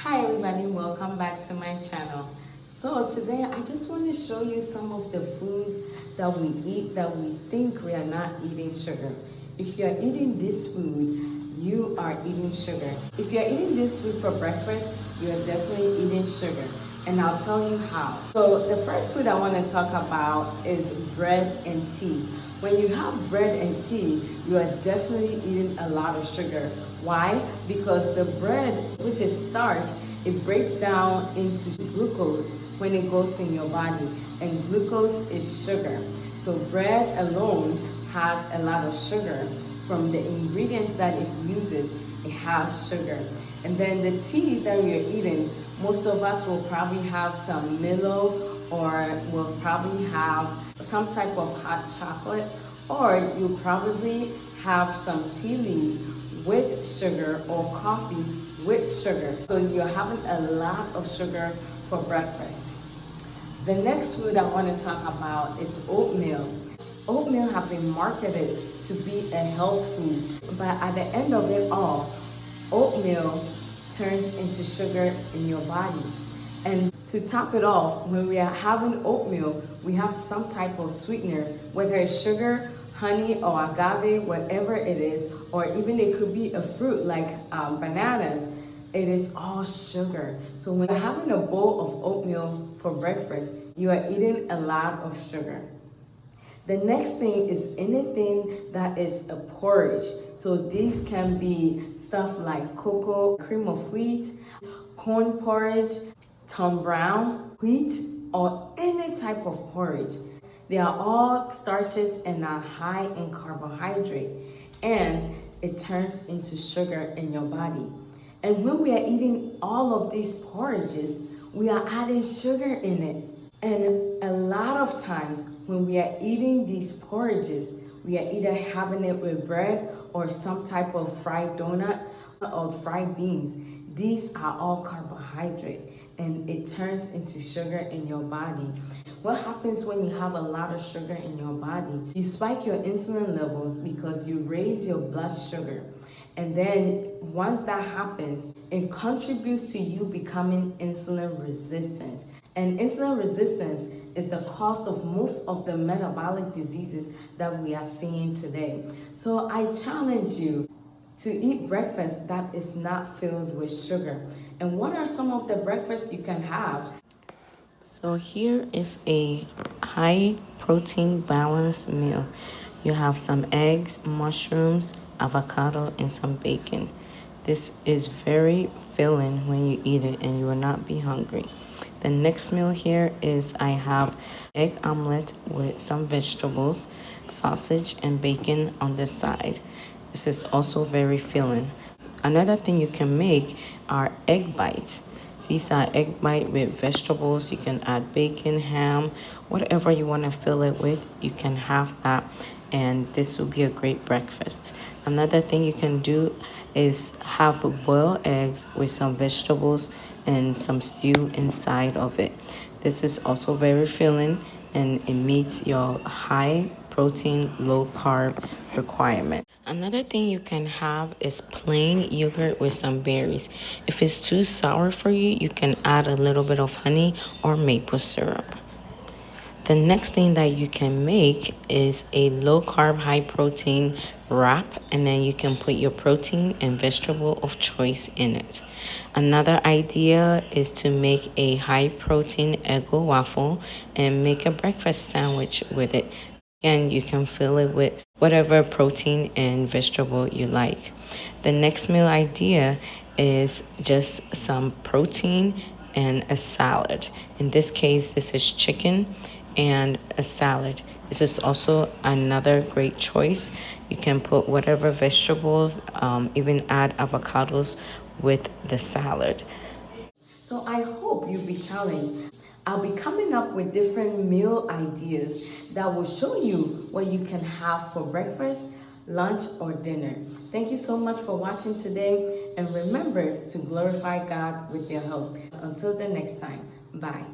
Hi everybody, welcome back to my channel. So today I just want to show you some of the foods that we eat that we think we are not eating sugar. If you are eating this food, you are eating sugar. If you are eating this food for breakfast, you are definitely eating sugar. And I'll tell you how. So the first food I want to talk about is bread and tea. When you have bread and tea, you are definitely eating a lot of sugar. Why? Because the bread, which is starch, it breaks down into glucose when it goes in your body, and glucose is sugar. So bread alone has a lot of sugar. From the ingredients that it uses, it has sugar. And then the tea that you're eating, most of us will probably have some Milo, or will probably have some type of hot chocolate, or you probably have some tea leaf with sugar or coffee with sugar. So you're having a lot of sugar for breakfast. The next food I want to talk about is oatmeal. Oatmeal have been marketed to be a health food, but at the end of it all, oatmeal turns into sugar in your body. And to top it off, when we are having oatmeal, we have some type of sweetener, whether it's sugar, honey, or agave, whatever it is, or even it could be a fruit like bananas. It is all sugar. So when you're having a bowl of oatmeal for breakfast, you are eating a lot of sugar. The next thing is anything that is a porridge. So these can be stuff like cocoa, cream of wheat, corn porridge, Tom Brown, wheat, or any type of porridge. They are all starches and are high in carbohydrate, and it turns into sugar in your body. And when we are eating all of these porridges, we are adding sugar in it. And a lot of times when we are eating these porridges, we are either having it with bread or some type of fried donut or fried beans. These are all carbohydrate, and it turns into sugar in your body. What happens when you have a lot of sugar in your body? You spike your insulin levels because you raise your blood sugar. And then once that happens, it contributes to you becoming insulin resistant. And insulin resistance is the cause of most of the metabolic diseases that we are seeing today. So I challenge you to eat breakfast that is not filled with sugar. And what are some of the breakfasts you can have? So here is a high protein balanced meal. You have some eggs, mushrooms, avocado, and some bacon. This is very filling when you eat it and you will not be hungry. The next meal here is I have egg omelet with some vegetables, sausage, and bacon on the side. This is also very filling. Another thing you can make are egg bites. These are egg bite with vegetables. You can add bacon, ham, whatever you want to fill it with. You can have that, and this will be a great breakfast. Another thing you can do is have boiled eggs with some vegetables and some stew inside of it. This is also very filling, and it meets your high protein, low carb requirement. Another thing you can have is plain yogurt with some berries. If it's too sour for you, you can add a little bit of honey or maple syrup. The next thing that you can make is a low carb, high protein wrap, and then you can put your protein and vegetable of choice in it. Another idea is to make a high protein Eggo waffle and make a breakfast sandwich with it. And you can fill it with whatever protein and vegetable you like. The next meal idea is just some protein and a salad. In this case, this is chicken and a salad. This is also another great choice. You can put whatever vegetables, even add avocados with the salad. So I hope you'll be challenged. I'll be coming up with different meal ideas that will show you what you can have for breakfast, lunch, or dinner. Thank you so much for watching today, and remember to glorify God with your health. Until the next time, bye.